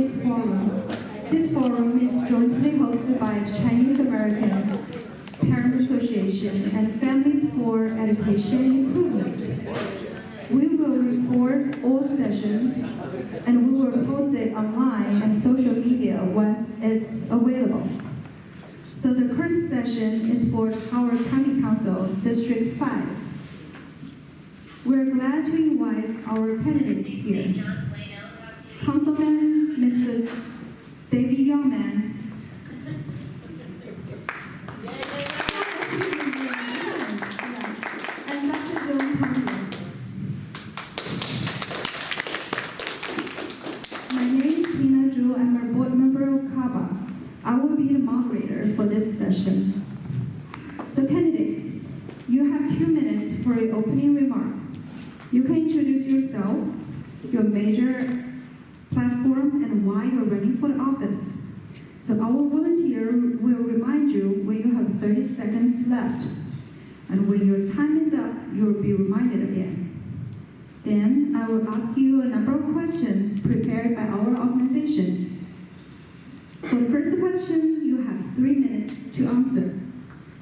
today's forum. This forum is jointly hosted by the Chinese American Parent Association and Families for Education Improvement. We will record all sessions and we will post it online and social media once it's available. So the current session is for Howard County Council, District 5. We're glad to invite our candidates here. Councilman Mr. David Youngman. And Dr. Joan Thomas. My name is Tina Zhu. I'm a board member of CAPA. I will be the moderator for this session. So candidates, you have 2 minutes for your opening remarks. You can introduce yourself, your major platform, and why you're running for the office. So our volunteer will remind you when you have 30 seconds left. And when your time is up, you'll be reminded again. Then I will ask you a number of questions prepared by our organizations. For the first question, you have 3 minutes to answer.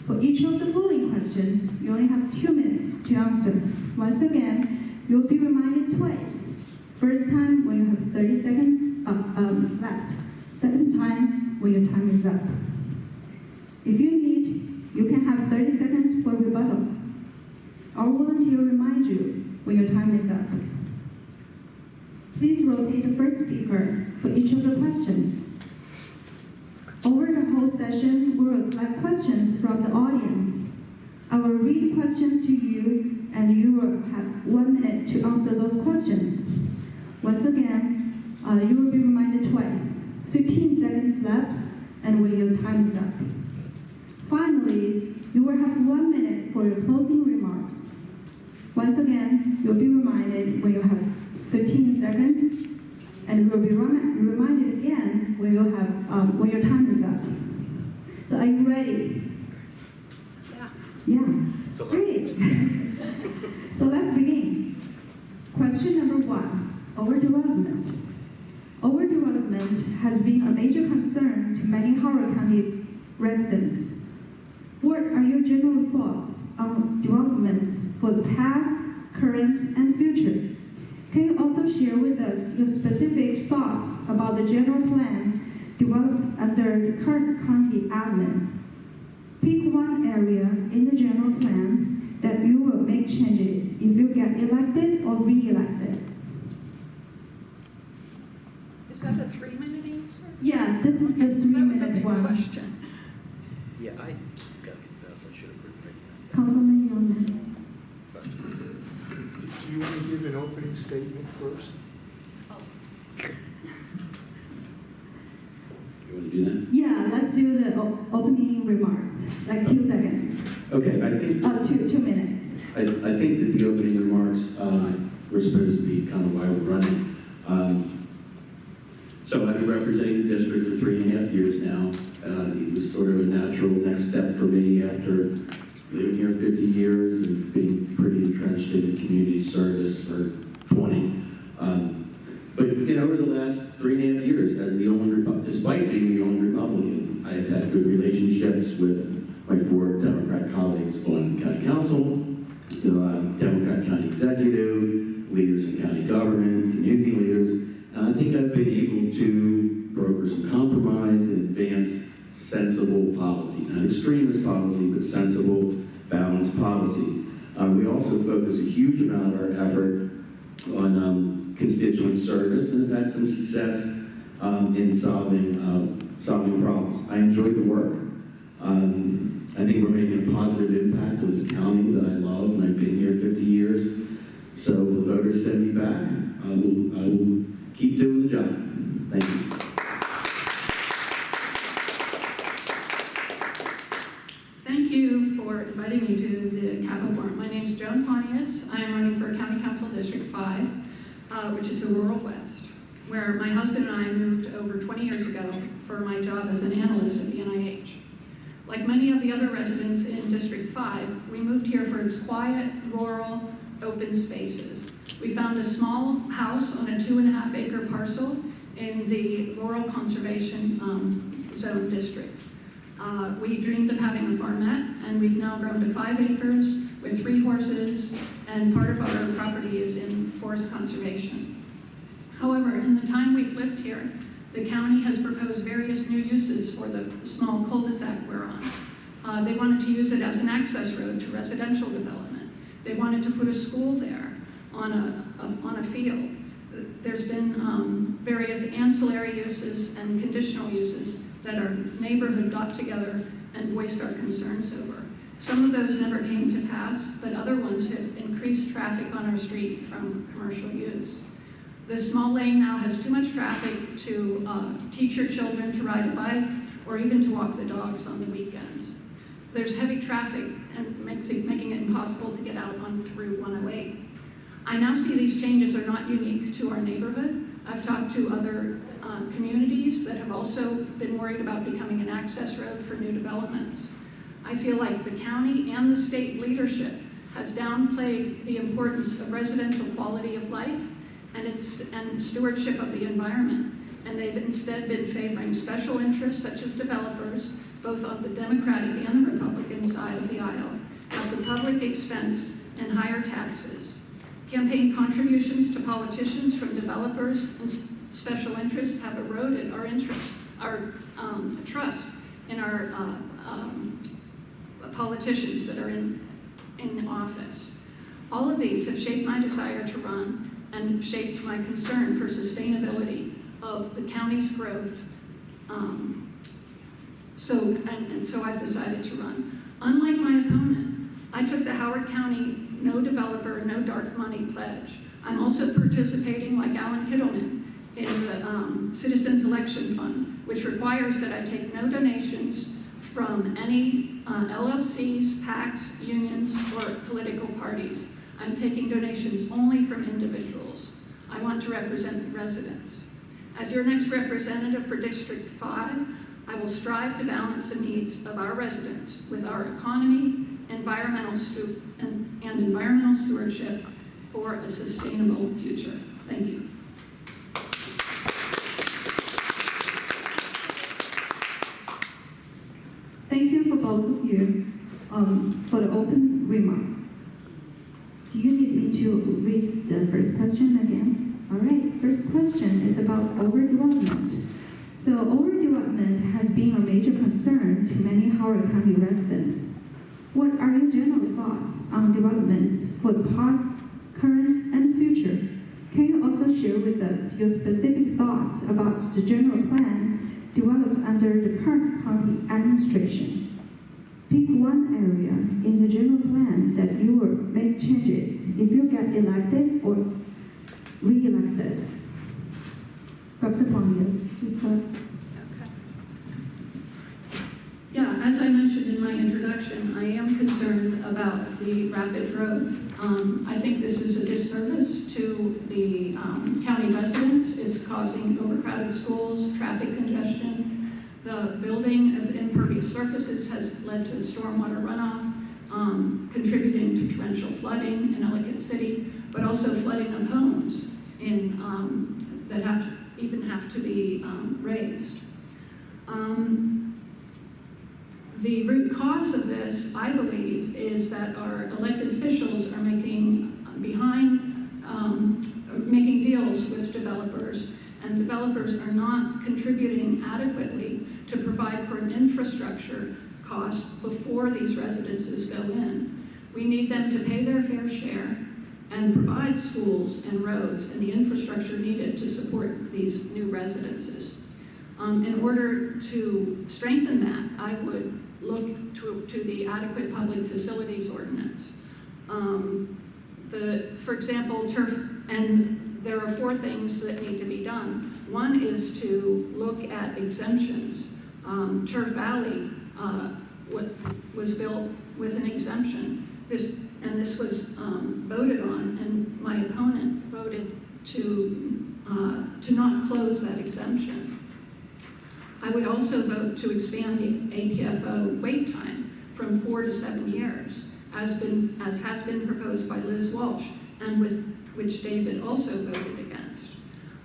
For each of the following questions, you only have 2 minutes to answer. Once again, you'll be reminded twice. First time when you have 30 seconds left. Second time when your time is up. If you need, you can have 30 seconds for rebuttal. Our volunteer will remind you when your time is up. Please rotate the first speaker for each of the questions. Over the whole session, we will collect questions from the audience. I will read questions to you, and you will have 1 minute to answer those questions. Once again, you will be reminded twice. 15 seconds left, and when your time is up. Finally, you will have 1 minute for your closing remarks. Once again, you'll be reminded when you have 15 seconds, and you will be reminded again when you have when your time is up. So are you ready? Yeah. Great. So let's begin. Question number 1. Overdevelopment. Overdevelopment has been a major concern to many Howard County residents. What are your general thoughts on developments for the past, current, and future? Can you also share with us your specific thoughts about the general plan developed under the current county admin? Pick one area in the general plan that you will make changes if you get elected or re-elected. Is that a 3-minute answer? Yeah, this is the 3-minute one. Question. Yeah, I got confessed. I should have written it. Councilman Youngman. Do you want to give an opening statement first? You want to do that? Yeah, let's do the opening remarks, like 2 seconds. Okay, I think 2 minutes. I think that the opening remarks were supposed to be kind of why we're running. So I've been representing the district for 3.5 years now. It was sort of a natural next step for me after living here 50 years and being pretty entrenched in community service for 20. But over the last 3.5 years, as the only, despite being the only Republican, I have had good relationships with my 4 Democrat colleagues on the county council, the Democrat county executive, leaders in county government, community leaders, and I think I've been able to broker some compromise and advance sensible policy. Not extremist policy, but sensible, balanced policy. We also focus a huge amount of our effort on constituent service and have had some success in solving problems. I enjoy the work. I think we're making a positive impact on this county that I love, and I've been here 50 years. So if the voters send me back, I will keep doing the job. Thank you. Thank you for inviting me to the CAPA Forum. My name is Joan Pontius. I am running for County Council District 5, which is the rural west, where my husband and I moved over 20 years ago for my job as an analyst at the NIH. Like many of the other residents in District 5, we moved here for its quiet, rural, open spaces. We found a small house on a 2.5-acre parcel in the Rural Conservation Zone District. We dreamed of having a farmette, and we've now grown to 5 acres with 3 horses, and part of our property is in forest conservation. However, in the time we've lived here, the county has proposed various new uses for the small cul-de-sac we're on. They wanted to use it as an access road to residential development. They wanted to put a school there on a field. There's been various ancillary uses and conditional uses that our neighborhood got together and voiced our concerns over. Some of those never came to pass, but other ones have increased traffic on our street from commercial use. This small lane now has too much traffic to teach your children to ride a bike or even to walk the dogs on the weekends. There's heavy traffic and making it impossible to get out on through 108. I now see these changes are not unique to our neighborhood. I've talked to other communities that have also been worried about becoming an access road for new developments. I feel like the county and the state leadership has downplayed the importance of residential quality of life and stewardship of the environment, and they've instead been favoring special interests such as developers, both on the Democratic and the Republican side of the aisle, at the public expense and higher taxes. Campaign contributions to politicians from developers and special interests have eroded our interest, our trust in our politicians that are in office. All of these have shaped my desire to run and shaped my concern for sustainability of the county's growth. So I've decided to run. Unlike my opponent, I took the Howard County No Developer, No Dark Money pledge. I'm also participating, like Alan Kittleman, in the Citizens Election Fund, which requires that I take no donations from any LLCs, PACs, unions, or political parties. I'm taking donations only from individuals. I want to represent the residents. As your next representative for District 5, I will strive to balance the needs of our residents with our economy, environmental stewardship for a sustainable future. Thank you. Thank you for both of you for the open remarks. Do you need me to read the first question again? All right, first question is about overdevelopment. So overdevelopment has been a major concern to many Howard County residents. What are your general thoughts on developments for the past, current, and future? Can you also share with us your specific thoughts about the general plan developed under the current county administration? Pick one area in the general plan that you will make changes if you get elected or re-elected. Dr. Pontius, you start. Okay. Yeah, as I mentioned in my introduction, I am concerned about the rapid growth. I think this is a disservice to the county residents. It's causing overcrowded schools, traffic congestion. The building of impervious surfaces has led to stormwater runoff, contributing to torrential flooding in Ellicott City, but also flooding of homes that have to be raised. The root cause of this, I believe, is that our elected officials are making deals with developers, and developers are not contributing adequately to provide for an infrastructure cost before these residences go in. We need them to pay their fair share and provide schools and roads and the infrastructure needed to support these new residences. In order to strengthen that, I would look to the adequate public facilities ordinance. For example, turf, and there are 4 things that need to be done. One is to look at exemptions. Turf Valley was built with an exemption. This was voted on, and my opponent voted to not close that exemption. I would also vote to expand the APFO wait time from 4 to 7 years, as has been proposed by Liz Walsh, and which David also voted against.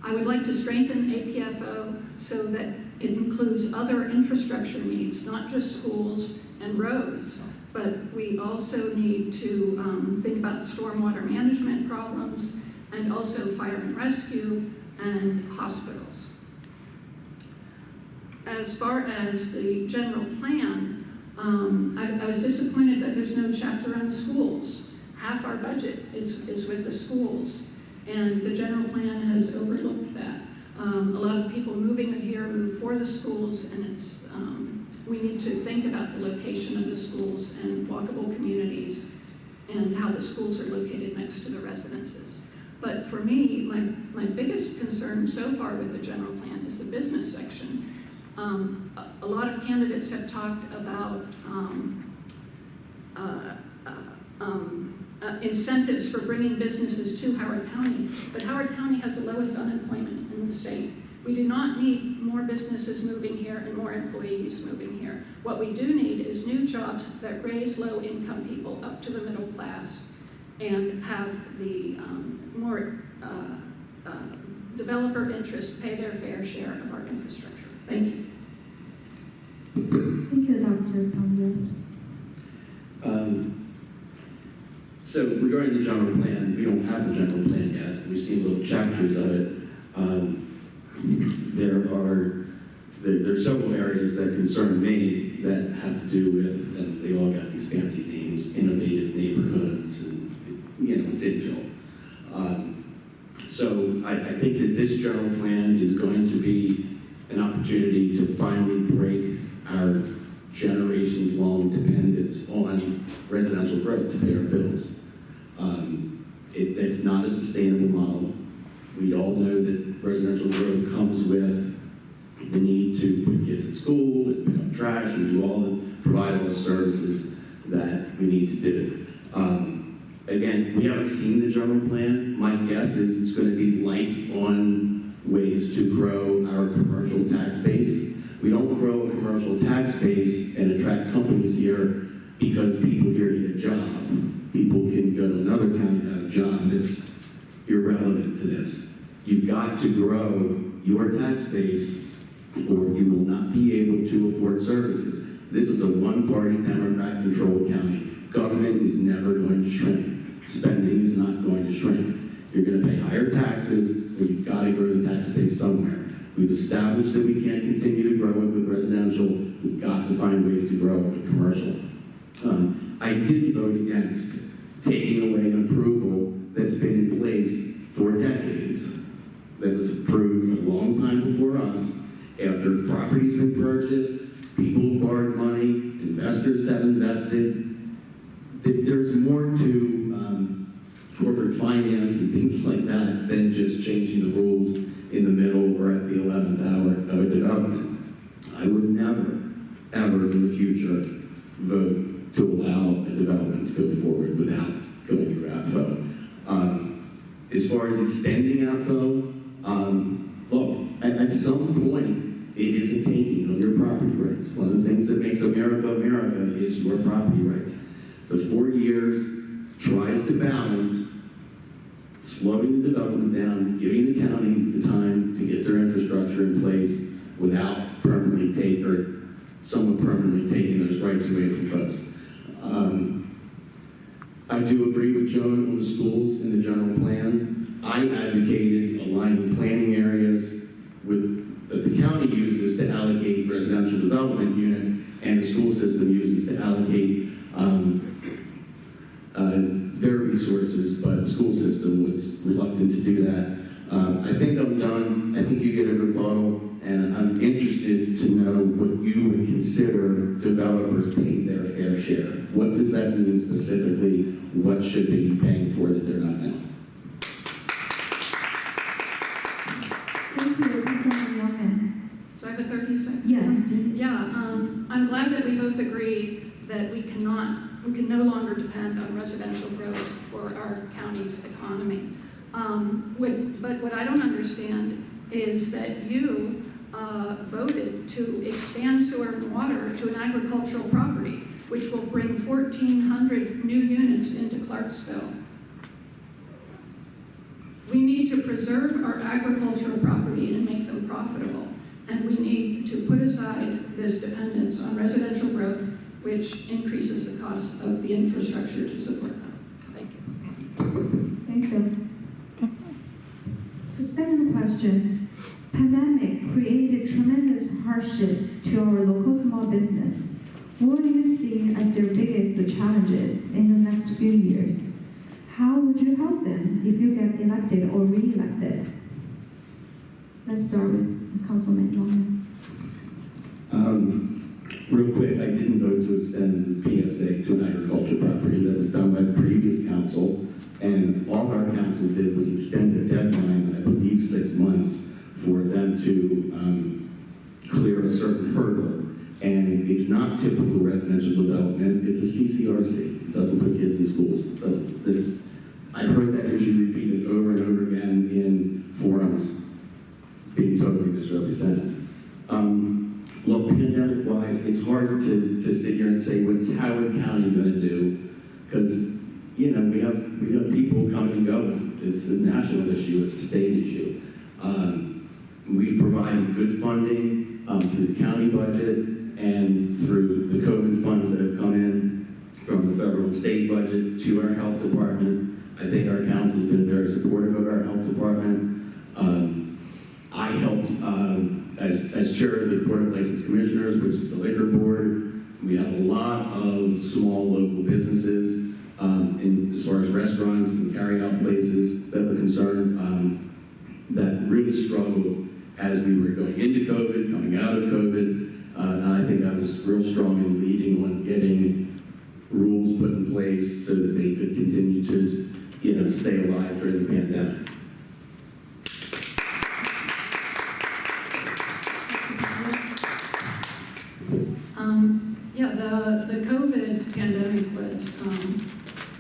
I would like to strengthen APFO so that it includes other infrastructure needs, not just schools and roads, but we also need to think about stormwater management problems and also fire and rescue and hospitals. As far as the general plan, I was disappointed that there's no chapter on schools. Half our budget is with the schools, and the general plan has overlooked that. A lot of people moving here move for the schools, and we need to think about the location of the schools and walkable communities and how the schools are located next to the residences. But for me, my biggest concern so far with the general plan is the business section. A lot of candidates have talked about incentives for bringing businesses to Howard County, but Howard County has the lowest unemployment in the state. We do not need more businesses moving here and more employees moving here. What we do need is new jobs that raise low-income people up to the middle class and have the more developer interests pay their fair share of our infrastructure. Thank you. Thank you, Dr. Pontius. So regarding the general plan, we don't have the general plan yet. We've seen little chapters of it. There are several areas that concern me that have to do with, and they all got these fancy names, innovative neighborhoods, and it's infill. So I think that this general plan is going to be an opportunity to finally break our generations-long dependence on residential growth to pay our bills. It's not a sustainable model. We all know that residential growth comes with the need to put kids in school, and pick up trash, and provide all the services that we need to do. Again, we haven't seen the general plan. My guess is it's going to be light on ways to grow our commercial tax base. We don't grow a commercial tax base and attract companies here because people here need a job. People can go to another county and have a job that's irrelevant to this. You've got to grow your tax base or you will not be able to afford services. This is a one-party Democrat-controlled county. Government is never going to shrink. Spending is not going to shrink. You're going to pay higher taxes, but you've got to grow the tax base somewhere. We've established that we can't continue to grow it with residential. We've got to find ways to grow it with commercial. I did vote against taking away an approval that's been in place for decades. That was approved a long time before us. After properties been purchased, people borrowed money, investors have invested. There's more to corporate finance and things like that than just changing the rules in the middle or at the 11th hour of a development. I would never, ever in the future vote to allow a development to go forward without going through APFO. As far as extending APFO, look, at some point, it is a taking of your property rights. One of the things that makes America America is your property rights. The 4 years tries to balance slowing the development down, giving the county the time to get their infrastructure in place without permanently somewhat permanently taking those rights away from folks. I do agree with Joan on the schools in the general plan. I advocated aligning planning areas that the county uses to allocate residential development units and the school system uses to allocate their resources, but the school system was reluctant to do that. I think I'm done. I think you get a rebuttal, and I'm interested to know what you would consider developers paying their fair share. What does that mean specifically? What should they be paying for that they're not now? Thank you, Representative Youngman. So I have a 30 seconds. I'm glad that we both agree that we can no longer depend on residential growth for our county's economy. But what I don't understand is that you voted to expand sewer and water to an agricultural property, which will bring 1,400 new units into Clarksville. We need to preserve our agricultural property and make them profitable. And we need to put aside this dependence on residential growth, which increases the cost of the infrastructure to support them. Thank you. Thank you. The second question. Pandemic created tremendous hardship to our local small business. What do you see as their biggest challenges in the next few years? How would you help them if you get elected or re-elected? Let's start with Councilman Long. Real quick, I didn't vote to extend the PSA to an agriculture property. That was done by the previous council, and all our council did was extend the deadline, I believe 6 months, for them to clear a certain hurdle. And it's not typical residential development, it's a CCRC. It doesn't put kids in schools. So I've heard that issue repeated over and over again in forums, being totally misrepresented. Look, pandemic-wise, it's hard to sit here and say, what's Howard County going to do? Because, we have people coming and going. It's a national issue, it's a state issue. We've provided good funding to the county budget and through the COVID funds that have come in from the federal and state budget to our health department. I think our council has been very supportive of our health department. I helped as chair of the Board of License Commissioners, which is the liquor board. We have a lot of small local businesses as far as restaurants and carry-out places that were concerned that really struggled as we were going into COVID, coming out of COVID. And I think I was real strong in leading on getting rules put in place so that they could continue to, stay alive during the pandemic. The COVID pandemic was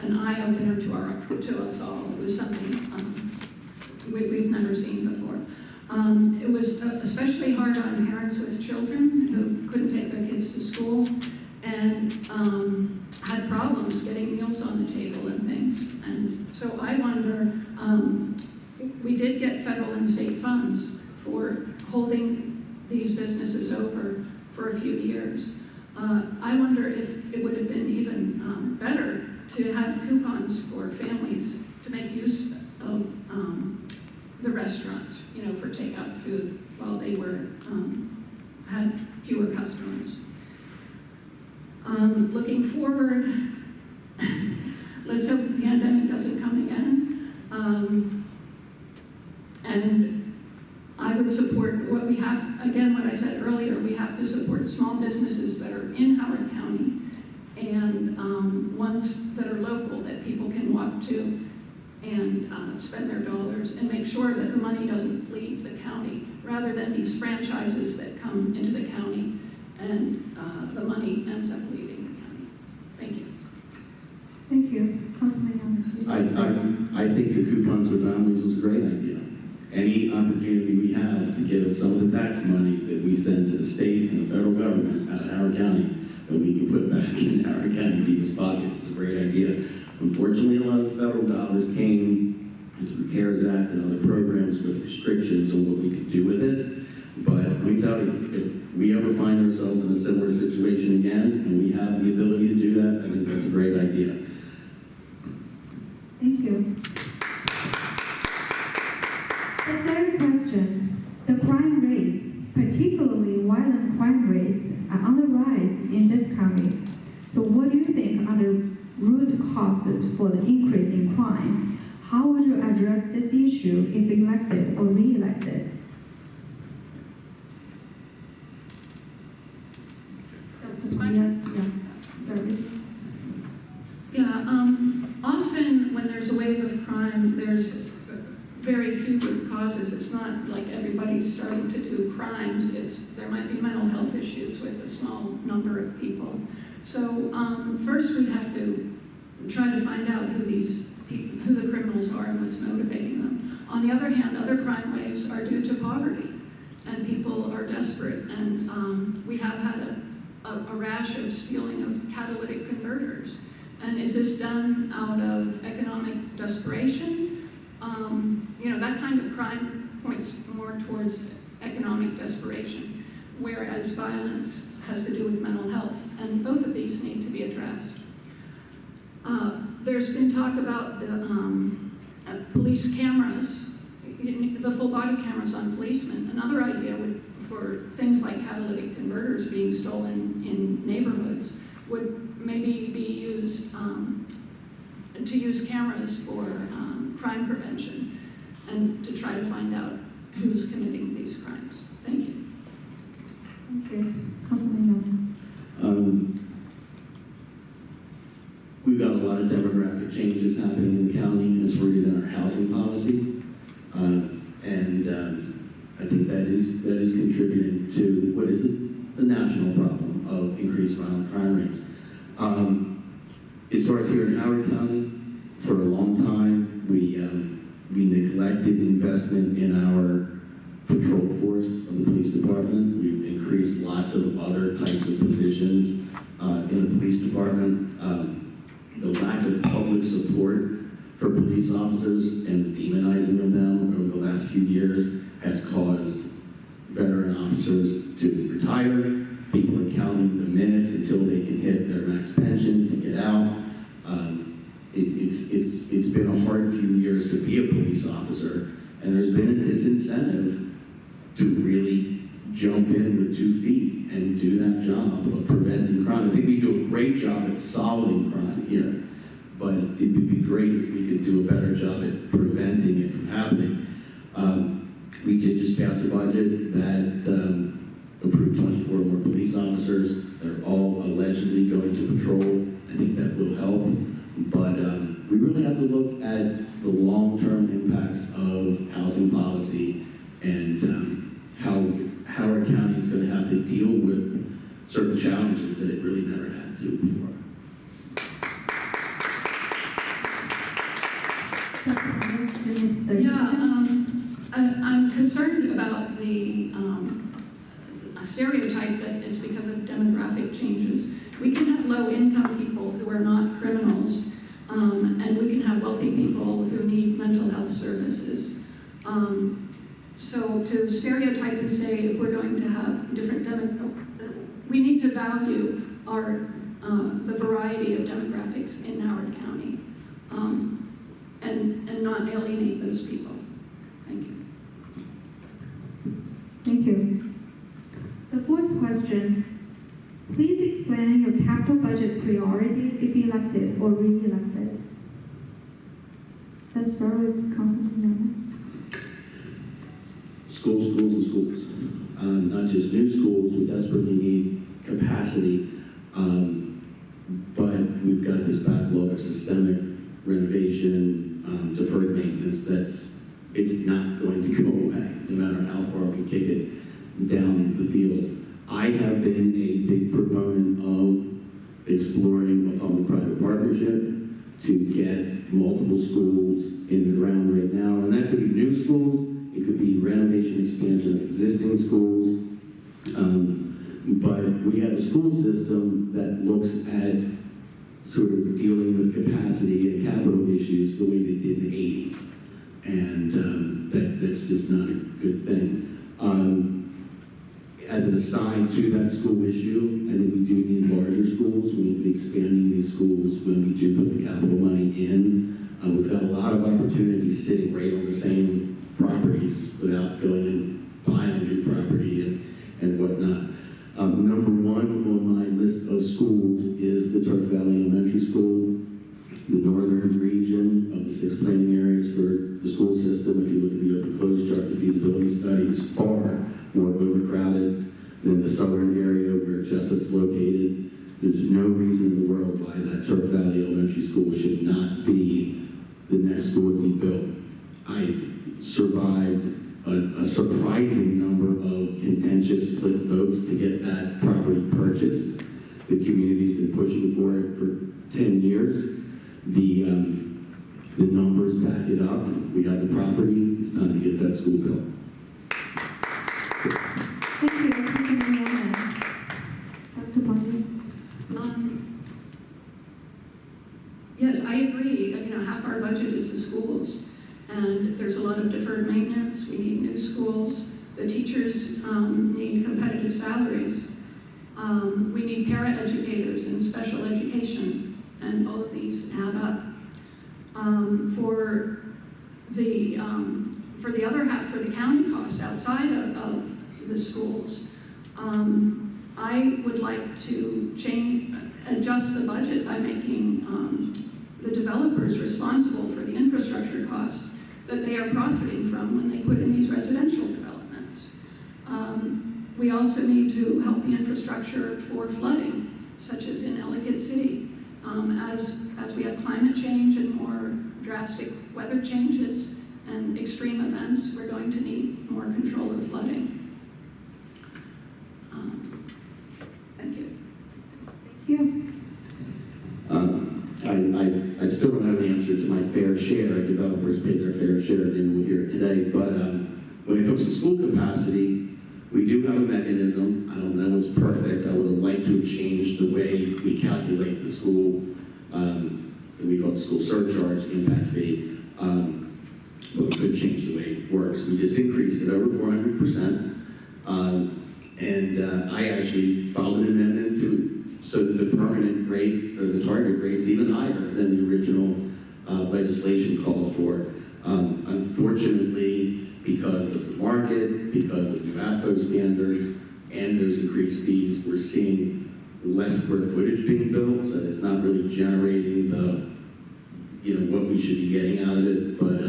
an eye-opener to us all. It was something we've never seen before. It was especially hard on parents with children who couldn't take their kids to school and had problems getting meals on the table and things. And so I wonder, we did get federal and state funds for holding these businesses over for a few years. I wonder if it would have been even better to have coupons for families to make use of the restaurants, for takeout food while they had fewer customers. Looking forward, let's hope the pandemic doesn't come again. And I would support what we have, again, what I said earlier, we have to support small businesses that are in Howard County and ones that are local that people can walk to and spend their dollars and make sure that the money doesn't leave the county rather than these franchises that come into the county and the money ends up leaving the county. Thank you. Thank you. Councilman Young. I think the coupons for families was a great idea. Any opportunity we have to give some of the tax money that we send to the state and the federal government out of Howard County that we can put back in Howard County people's pockets is a great idea. Unfortunately, a lot of federal dollars came through the CARES Act and other programs with restrictions on what we could do with it. But let me tell you, if we ever find ourselves in a similar situation again and we have the ability to do that, I think that's a great idea. Thank you. The third question, the crime rates, particularly violent crime rates, are on the rise in this county. So what do you think are the root causes for the increase in crime? How would you address this issue if elected or re-elected? Yes, started. Often when there's a wave of crime, there's very few root causes. It's not like everybody's starting to do crimes. There might be mental health issues with a small number of people. So first we have to try to find out who the criminals are and what's motivating them. On the other hand, other crime waves are due to poverty, and people are desperate. And we have had a rash of stealing of catalytic converters. And is this done out of economic desperation? that kind of crime points more towards economic desperation, whereas violence has to do with mental health, and both of these need to be addressed. There's been talk about the police cameras, the full body cameras on policemen. Another idea for things like catalytic converters being stolen in neighborhoods would maybe be used to use cameras for crime prevention and to try to find out who's committing these crimes. Thank you. Thank you. Councilman Young. We've got a lot of demographic changes happening in the county, and it's rooted in our housing policy. I think that is contributing to what is a national problem of increased violent crime rates. As far as here in Howard County, for a long time, we neglected investment in our patrol force of the police department. We've increased lots of other types of positions in the police department. The lack of public support for police officers and the demonizing of them over the last few years has caused veteran officers to retire. People are counting the minutes until they can hit their max pension to get out. It's been a hard few years to be a police officer, and there's been a disincentive to really jump in with 2 feet and do that job of preventing crime. I think we do a great job at solving crime here, but it would be great if we could do a better job at preventing it from happening. We did just pass a budget that approved 24 more police officers. They're all allegedly going to patrol. I think that will help, but we really have to look at the long-term impacts of housing policy and how Howard County is going to have to deal with certain challenges that it really never had to before. I'm concerned about the stereotype that it's because of demographic changes. We can have low-income people who are not criminals, and we can have wealthy people who need mental health services. So to stereotype and say if we're going to have different we need to value the variety of demographics in Howard County, and not alienate those people. Thank you. Thank you. The fourth question, please explain your capital budget priority if elected or re-elected. Let's start with Councilman Young. Schools, and schools. Not just new schools, we desperately need capacity, but we've got this backlog of systemic renovation, deferred maintenance it's not going to go away, no matter how far we kick it down the field. I have been a big proponent of exploring a public-private partnership to get multiple schools in the ground right now, and that could be new schools, it could be renovation, expansion of existing schools, but we have a school system that looks at sort of dealing with capacity and capital issues the way they did in the 80s. And that's just not a good thing. As an aside to that school issue, I think we do need larger schools. We need to be expanding these schools when we do put the capital money in. We've got a lot of opportunities sitting right on the same properties without going and buying a new property and whatnot. Number one on my list of schools is the Turf Valley Elementary School. The northern region of the 6 planning areas for the school system, if you look at the proposed chart, the feasibility study is far more overcrowded than the southern area where Jessup's located. There's no reason in the world why that Turf Valley Elementary School should not be the next school to be built. I survived a surprising number of contentious split votes to get that property purchased. The community's been pushing for it for 10 years. The numbers back it up. We have the property. It's time to get that school built. Thank you, Councilman Young. Dr. Bonnie. Yes, I agree. Half our budget is the schools, And there's a lot of deferred maintenance. We need new schools. The teachers need competitive salaries. We need para-educators and special education, and all of these add up. For the other half, for the county costs outside of the schools, I would like to adjust the budget by making the developers responsible for the infrastructure costs that they are profiting from when they put in these residential developments. We also need to help the infrastructure for flooding, such as in Ellicott City. As we have climate change and more drastic weather changes and extreme events, we're going to need more control of flooding. Thank you. Thank you. I still don't have an answer to my fair share. Developers pay their fair share, and we'll hear it today. But when it comes to school capacity, we do have a mechanism. I don't know it's perfect. I would have liked to have changed the way we calculate the school, we call it school surcharge, impact fee. But we could change the way it works. We just increased it over 400%. And I actually filed an amendment to so that the permanent rate, or the target rate, is even higher than the original legislation called for. Unfortunately, because of the market, because of new AFO standards, and those increased fees, we're seeing less square footage being built, so it's not really generating the, what we should be getting out of it, but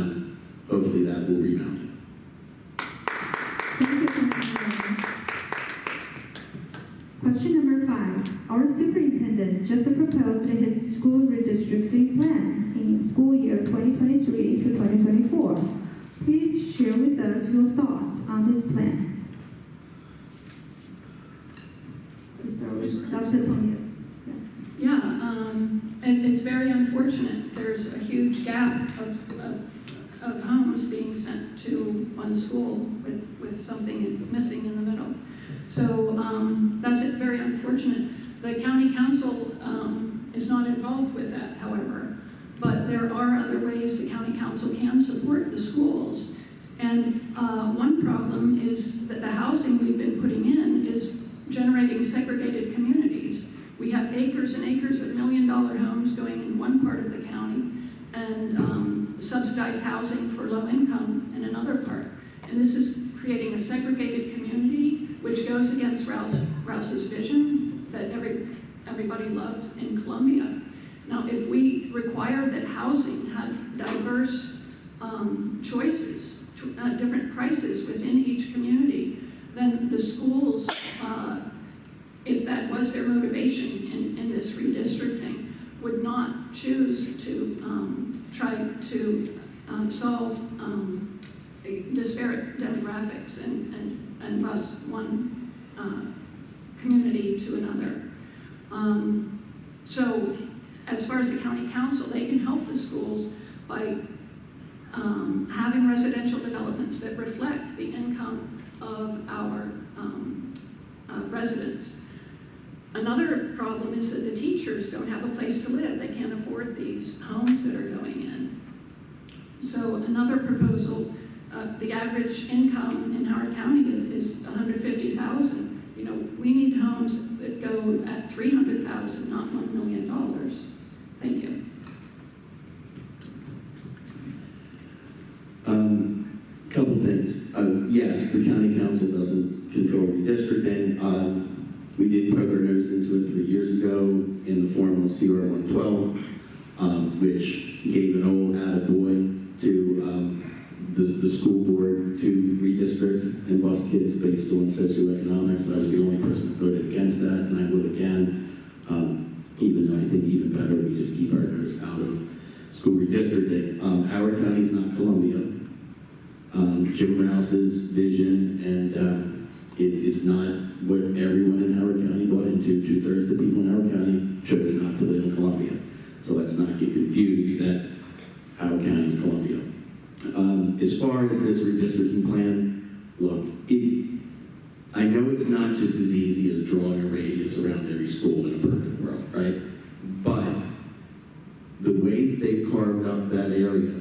hopefully that will rebound. Thank you, Councilman. Question number 5. Our superintendent just proposed his school redistricting plan in school year 2023 to 2024. Please share with us your thoughts on this plan. We start with Dr. Ponios. Yeah, and it's very unfortunate. There's a huge gap of homes being sent to one school with something missing in the middle. So that's very unfortunate. The county council is not involved with that, however, but there are other ways the county council can support the schools. And one problem is that the housing we've been putting in is generating segregated communities. We have acres and acres of $1 million homes going in one part of the county and subsidized housing for low income in another part. And this is creating a segregated community, which goes against Rouse's vision that everybody loved in Columbia. Now, if we required that housing had diverse choices, different prices within each community, then the schools, if that was their motivation in this redistricting, would not choose to try to solve disparate demographics and bus one community to another. So as far as the county council, they can help the schools by having residential developments that reflect the income of our residents. Another problem is that the teachers don't have a place to live. They can't afford these homes that are going in. So another proposal, the average income in Howard County is $150,000. We need homes that go at $300,000, not $1 million. Thank you. Couple things. Yes, the county council doesn't control redistricting. We did poke our nose into it 3 years ago in the form of CR 112, which gave an old attaboy to the school board to redistrict and bus kids based on socioeconomics. I was the only person that voted against that, and I will again, even though I think even better, we just keep our nose out of school redistricting. Howard County is not Columbia. Jim Rouse's vision, and it's not what everyone in Howard County bought into. 2/3 of the people in Howard County chose not to live in Columbia. So let's not get confused that Howard County is Columbia. As far as this redistricting plan, look, I know it's not just as easy as drawing a radius around every school in a perfect world, right? But the way they carved up that area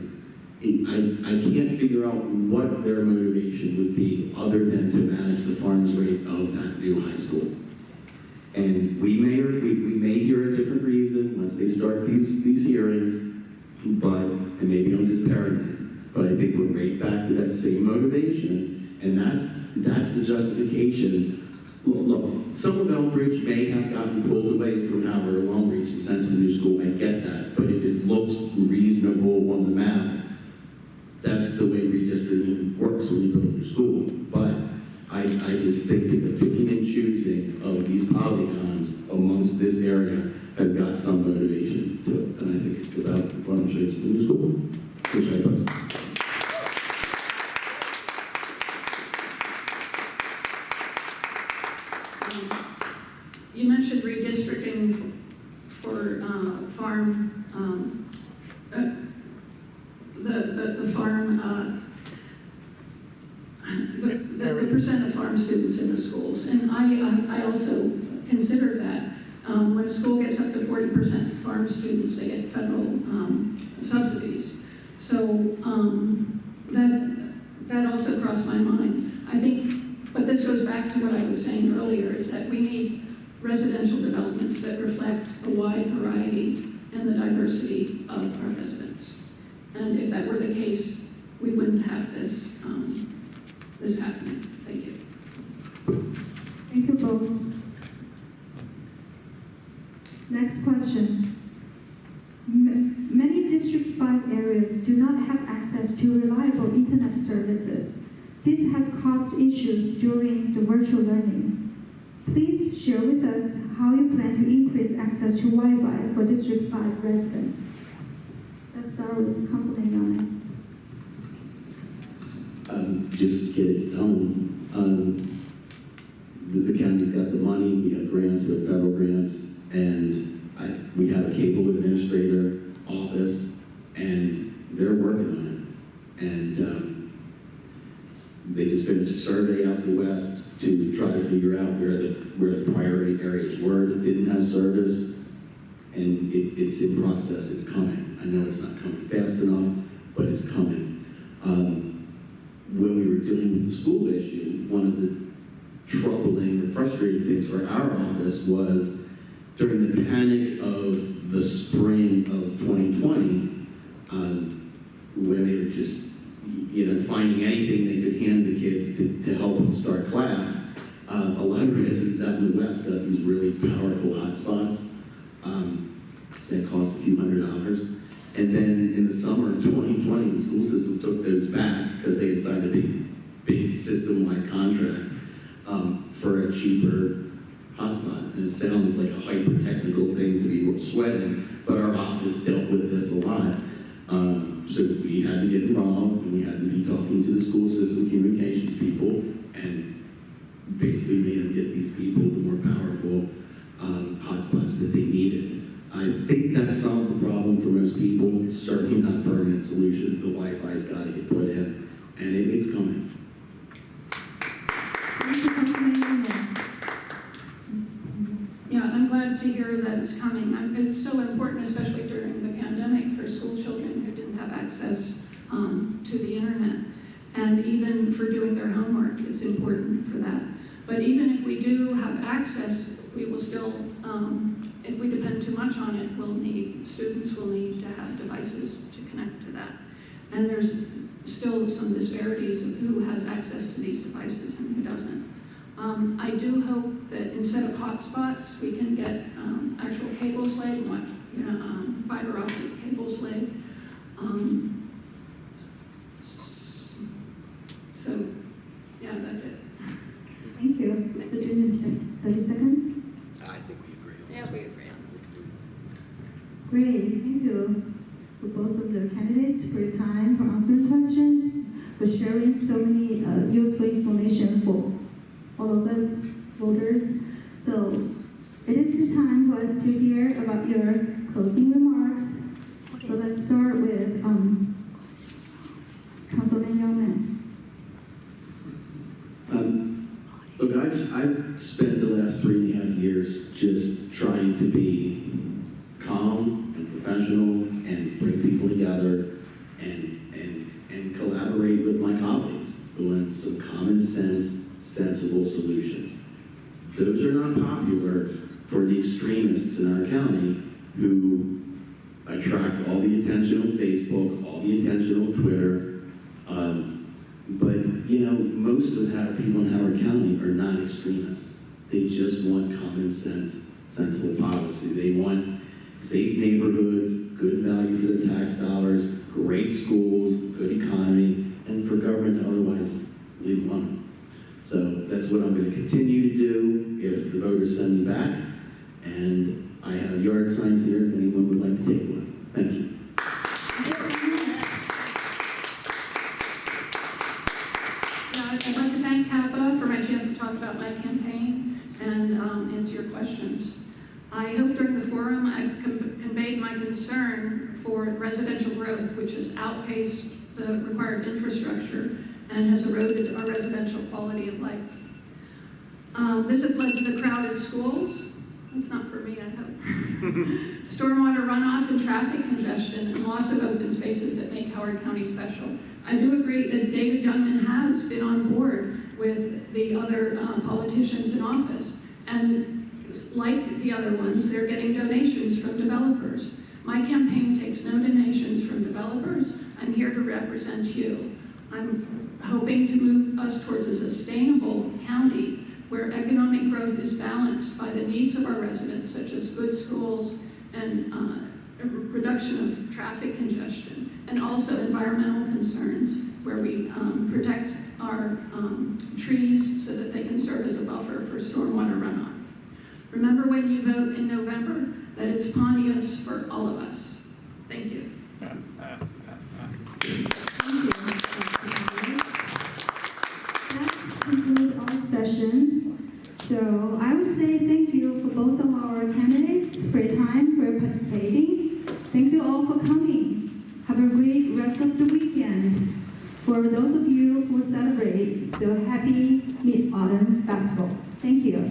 I can't figure out what their motivation would be other than to manage the farm's rate of that new high school. And we may hear a different reason once they start these hearings, and maybe I'm just paranoid, but I think we're right back to that same motivation, and that's the justification. Look, some of Elbridge may have gotten pulled away from Howard or Long Beach and sent to the new school, I get that, but if it looks reasonable on the map, that's the way redistricting works when you build a new school. But I just think that the picking and choosing of these polygons amongst this area has got some motivation to it, and I think it's about the farm traits of the new school, which I post. You mentioned redistricting for farm, the farm, the percent of farm students in the schools. And I also consider that when a school gets up to 40% farm students, they get federal subsidies. So that also crossed my mind. I think, but this goes back to what I was saying earlier, is that we need residential developments that reflect a wide variety and the diversity of our residents. And if that were the case, we wouldn't have this happening. Thank you. Thank you both. Next question. Many District 5 areas do not have access to reliable internet services. This has caused issues during the virtual learning. Please share with us how you plan to increase access to Wi-Fi for District 5 residents. Let's start with Councilman Young. Just get it done. The county's got the money, we have grants, we have federal grants, and we have a cable administrator office, and they're working on it. And they just finished a survey out the west to try to figure out where the priority areas were that didn't have service, and it's in process, it's coming. I know it's not coming fast enough, but it's coming. When we were dealing with the school issue, one of the troubling or frustrating things for our office was during the panic of the spring of 2020, when they were just finding anything they could hand the kids to help them start class, a lot of residents out in the West got these really powerful hotspots that cost a few $100s. And then in the summer of 2020, the school system took those back because they had signed a big system-wide contract for a cheaper hotspot. And it sounds like a hyper-technical thing to be sweating, but our office dealt with this a lot. So we had to get involved, and we had to be talking to the school system communications people, and basically made them get these people the more powerful hotspots that they needed. I think that solved the problem for most people. It's certainly not a permanent solution. The Wi-Fi's got to get put in, and it's coming. Thank you, Councilman Young. Yeah, I'm glad to hear that it's coming. It's so important, especially during the pandemic, for school children who didn't have access to the internet. And even for doing their homework, it's important for that. But even if we do have access, we will still, if we depend too much on it, students will need to have devices to connect to that. And there's still some disparities of who has access to these devices and who doesn't. I do hope that instead of hotspots, we can get actual cables laid, fiber optic cables laid. So, yeah, that's it. Thank you. So do you need 30 seconds? I think we agree on Yeah, this. we agree on Great, thank you for both of the candidates for your time, for answering questions, for sharing so many useful information for all of us voters. So it is the time for us to hear about your closing remarks. So let's start with Councilman Yeoman. Look, I've spent the last 3.5 years just trying to be calm and professional and bring people together and some common sense, sensible solutions. Those are not popular for the extremists in our county who attract all the attention on Facebook, all the attention on Twitter. But, most of the people in Howard County are not extremists. They just want common sense, sensible policy. They want safe neighborhoods, good value for their tax dollars, great schools, good economy, and for government to otherwise leave alone. So that's what I'm going to continue to do if the voters send me back. And I have yard signs here if anyone would like to take one. Thank you. I'd like to thank CAPA for my chance to talk about my campaign and answer your questions. I hope during the forum I've conveyed my concern for residential growth, which has outpaced the required infrastructure and has eroded our residential quality of life. This has led to the crowded schools. That's not for me, I hope. Stormwater runoff and traffic congestion and loss of open spaces that make Howard County special. I do agree that David Youngman has been on board with the other politicians in office. And like the other ones, they're getting donations from developers. My campaign takes no donations from developers. I'm here to represent you. I'm hoping to move us towards a sustainable county where economic growth is balanced by the needs of our residents, such as good schools and reduction of traffic congestion, and also environmental concerns where we protect our trees so that they can serve as a buffer for stormwater runoff. Remember when you vote in November that it's Pontius for all of us. Thank you. Thank you. Let's conclude our session. So I would say thank you for both of our candidates for your time, for participating. Thank you all for coming. Have a great rest of the weekend. For those of you who celebrate, so happy Mid-Autumn Festival. Thank you.